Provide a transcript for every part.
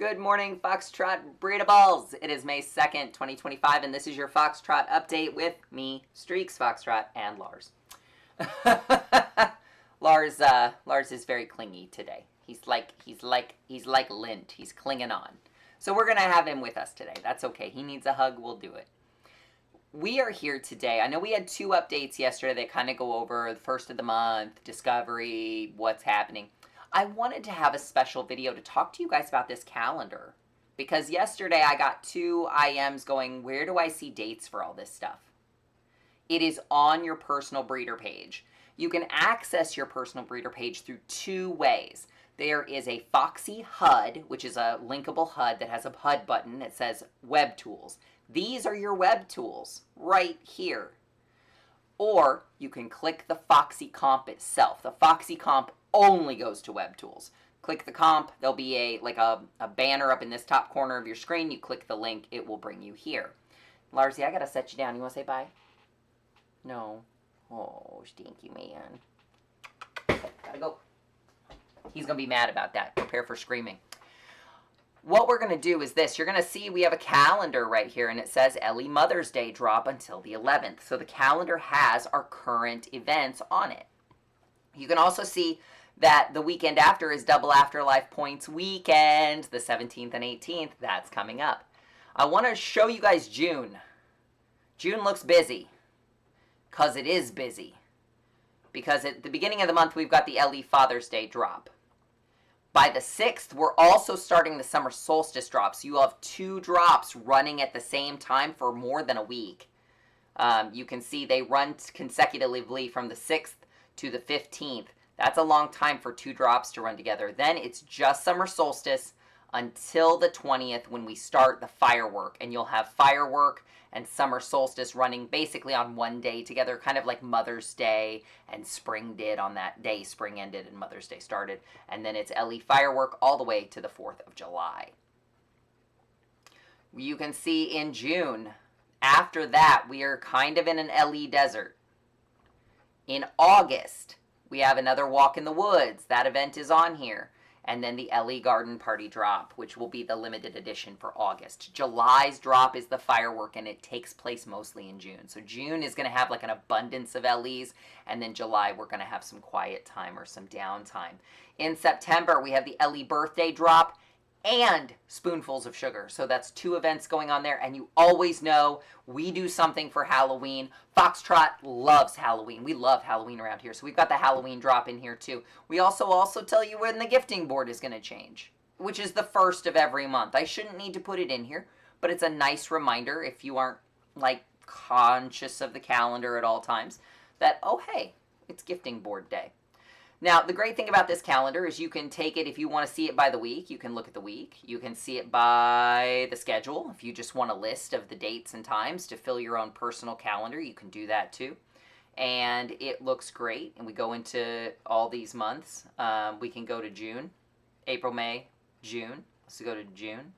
Good morning, Foxtrot breedables. It is May 2nd, 2025, and this is your Foxtrot update with me, Streaks, Foxtrot, and Lars. Lars is very clingy today. He's like lint. He's clinging on. So we're gonna have him with us today. That's okay. He needs a hug. We'll do it. We are here today. I know we had two updates yesterday that kind of go over the first of the month, discovery, what's happening. I wanted to have a special video to talk to you guys about this calendar because yesterday I got two IMs going, where do I see dates for all this stuff? It is on your personal breeder page. You can access your personal breeder page through two ways. There is a Foxy HUD, which is a linkable HUD that has a HUD button that says Web Tools. These are your web tools right here. Or you can click the Foxy Comp itself. The Foxy Comp only goes to web tools. Click the comp, there'll be a banner up in this top corner of your screen. You click the link, it will bring you here. Larsy, I gotta set you down. You wanna say bye? No. Oh, stinky man. Gotta go. He's gonna be mad about that. Prepare for screaming. What we're gonna do is this. You're gonna see we have a calendar right here, and it says Ellie Mother's Day drop until the 11th. So the calendar has our current events on it. You can also see that the weekend after is Double Afterlife Points weekend, the 17th and 18th. That's coming up. I want to show you guys June. June looks busy, because it is busy. Because at the beginning of the month, we've got the LE Father's Day drop. By the 6th, we're also starting the summer solstice drop. So you will have two drops running at the same time for more than a week. You can see they run consecutively from the 6th to the 15th. That's a long time for two drops to run together. Then it's just summer solstice until the 20th when we start the firework. And you'll have firework and summer solstice running basically on one day together, kind of like Mother's Day and spring did on that day. Spring ended and Mother's Day started. And then it's LE firework all the way to the 4th of July. You can see in June, after that, we are kind of in an LE desert. In August, we have another Walk in the Woods. That event is on here. And then the LE Garden Party drop, which will be the limited edition for August. July's drop is the firework, and it takes place mostly in June. So June is going to have like an abundance of LEs, and then July we're going to have some quiet time or some downtime. In September, we have the LE Birthday drop and Spoonfuls of Sugar. So that's two events going on there, and you always know we do something for Halloween. Foxtrot loves Halloween. We love Halloween around here, so we've got the Halloween drop in here too. We also tell you when the gifting board is going to change, which is the 1st of every month. I shouldn't need to put it in here, but it's a nice reminder if you aren't like conscious of the calendar at all times that, oh hey, it's gifting board day. Now, the great thing about this calendar is you can take it, if you want to see it by the week, you can look at the week. You can see it by the schedule. If you just want a list of the dates and times to fill your own personal calendar, you can do that too. And it looks great. And we go into all these months. We can go to June, April, May, June. Let's go to June.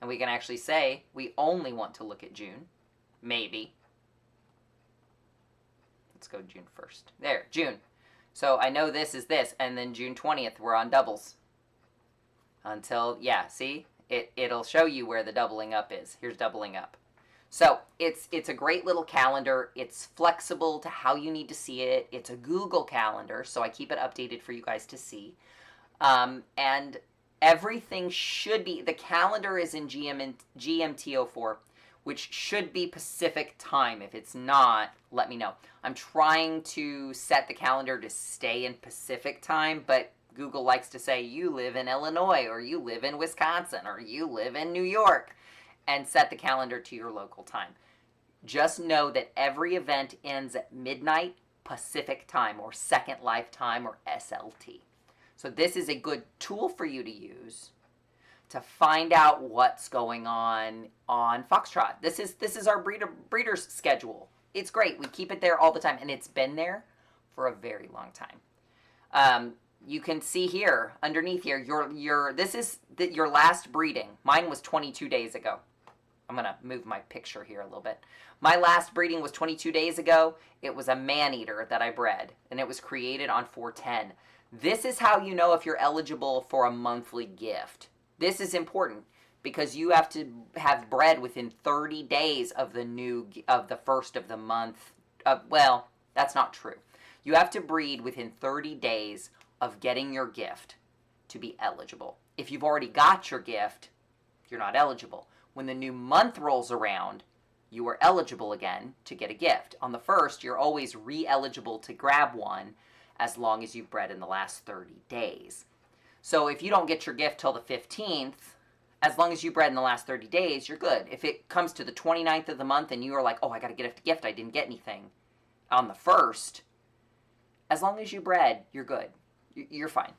And we can actually say we only want to look at June. Maybe. Let's go June 1st. There, June. So I know this is this, and then June 20th, we're on doubles. Until, yeah, see? It'll show you where the doubling up is. Here's doubling up. So it's a great little calendar. It's flexible to how you need to see it. It's a Google calendar, so I keep it updated for you guys to see. And everything should be, the calendar is in GMT04, which should be Pacific time. If it's not, let me know. I'm trying to set the calendar to stay in Pacific time, but Google likes to say you live in Illinois, or you live in Wisconsin, or you live in New York, and set the calendar to your local time. Just know that every event ends at midnight Pacific time, or Second Life time, or SLT. So this is a good tool for you to use to find out what's going on Foxtrot. This is our breeder's schedule. It's great. We keep it there all the time, and it's been there for a very long time. You can see here, underneath here, this is your last breeding. Mine was 22 days ago. I'm going to move my picture here a little bit. My last breeding was 22 days ago. It was a man-eater that I bred, and it was created on 410. This is how you know if you're eligible for a monthly gift. This is important because you have to have bred within 30 days of the first of the month. Well, that's not true. You have to breed within 30 days of getting your gift to be eligible. If you've already got your gift, you're not eligible. When the new month rolls around, you are eligible again to get a gift. On the first, you're always re-eligible to grab one as long as you've bred in the last 30 days. So if you don't get your gift till the 15th, as long as you bred in the last 30 days, you're good. If it comes to the 29th of the month and you are like, oh, I got to get a gift, I didn't get anything on the first, as long as you bred, you're good. You're fine.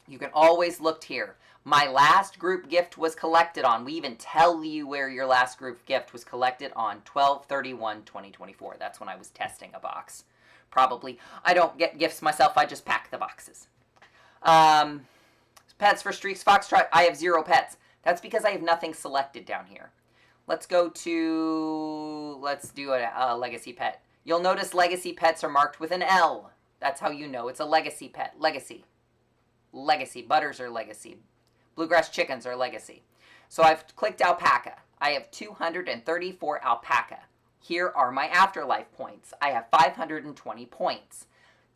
You can always look here. My last group gift was collected on. We even tell you where your last group gift was collected on 12/31/2024. That's when I was testing a box. Probably. I don't get gifts myself. I just pack the boxes. Pets for Streaks Foxtrot. I have 0 pets. That's because I have nothing selected down here. Let's do a legacy pet. You'll notice legacy pets are marked with an L. That's how you know it's a legacy pet. Legacy. Legacy. Butters are legacy. Bluegrass chickens are legacy. So I've clicked alpaca. I have 234 alpaca. Here are my afterlife points. I have 520 points.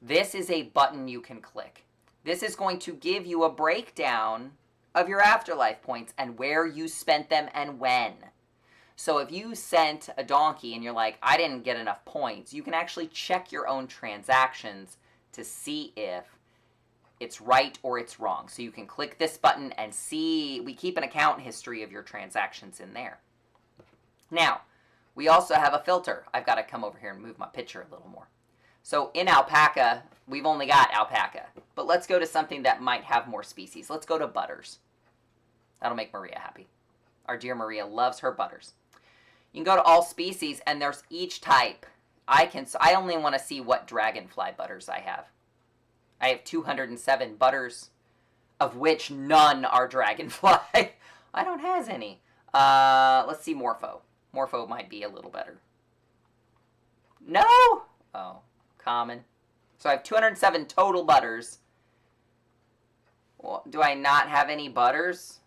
This is a button you can click. This is going to give you a breakdown of your afterlife points and where you spent them and when. So if you sent a donkey and you're like, I didn't get enough points, you can actually check your own transactions to see if it's right or it's wrong. So you can click this button and see, we keep an account history of your transactions in there. Now, we also have a filter. I've got to come over here and move my picture a little more. So in alpaca, we've only got alpaca. But let's go to something that might have more species. Let's go to butters. That'll make Maria happy. Our dear Maria loves her butters. You can go to all species and there's each type. I only want to see what dragonfly butters I have. I have 207 butters, of which none are dragonfly. I don't have any. Let's see Morpho. Morpho might be a little better. No! Oh, common. So I have 207 total butters. Well, do I not have any butters?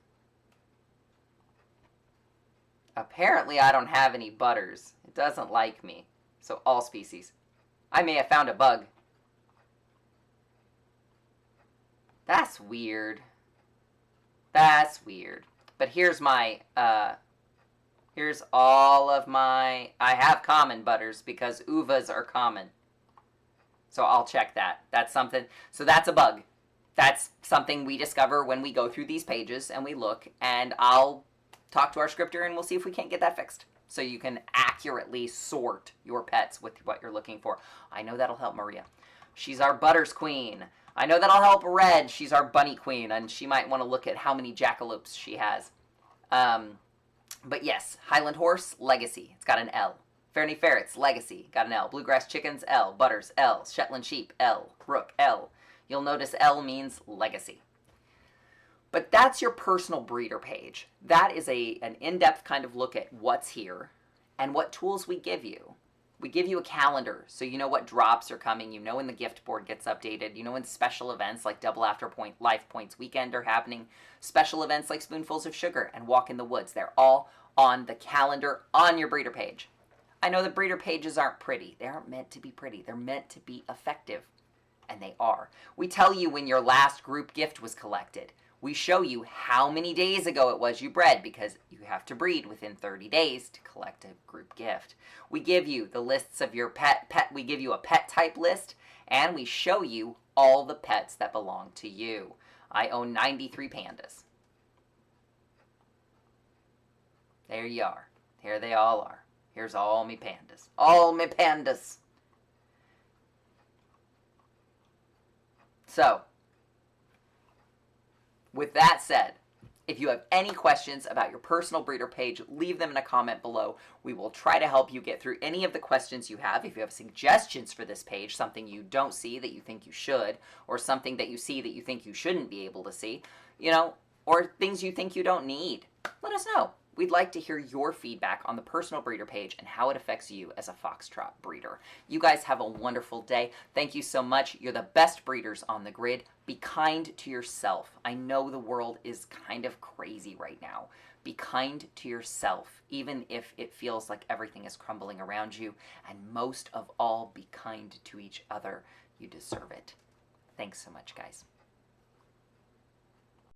Apparently I don't have any butters. It doesn't like me. So all species. I may have found a bug. That's weird. That's weird. But here's my, here's all of my, I have common butters because uvas are common. So I'll check that. That's something, so that's a bug. That's something we discover when we go through these pages and we look, and I'll talk to our scripter and we'll see if we can't get that fixed. So you can accurately sort your pets with what you're looking for. I know that'll help Maria. She's our butters queen. I know that'll help Red. She's our bunny queen, and she might want to look at how many jackalopes she has. But yes, Highland horse, legacy. It's got an L. Fairney ferrets, legacy. Got an L. Bluegrass chickens, L. Butters, L. Shetland sheep, L. Rook, L. You'll notice L means legacy. But that's your personal breeder page. That is an in-depth kind of look at what's here and what tools we give you. We give you a calendar, so you know what drops are coming. You know when the gift board gets updated. You know when special events like Double After Life Points Weekend are happening. Special events like Spoonfuls of Sugar and Walk in the Woods. They're all on the calendar on your breeder page. I know that breeder pages aren't pretty. They aren't meant to be pretty. They're meant to be effective, and they are. We tell you when your last group gift was collected. We show you how many days ago it was you bred, because you have to breed within 30 days to collect a group gift. We give you the lists of your pet. We give you a pet type list, and we show you all the pets that belong to you. I own 93 pandas. There you are. Here they all are. Here's all me pandas. All me pandas. So, with that said, if you have any questions about your personal breeder page, leave them in a comment below. We will try to help you get through any of the questions you have. If you have suggestions for this page, something you don't see that you think you should, or something that you see that you think you shouldn't be able to see, you know, or things you think you don't need, let us know. We'd like to hear your feedback on the personal breeder page and how it affects you as a Foxtrot breeder. You guys have a wonderful day. Thank you so much. You're the best breeders on the grid. Be kind to yourself. I know the world is kind of crazy right now. Be kind to yourself, even if it feels like everything is crumbling around you. And most of all, be kind to each other. You deserve it. Thanks so much, guys.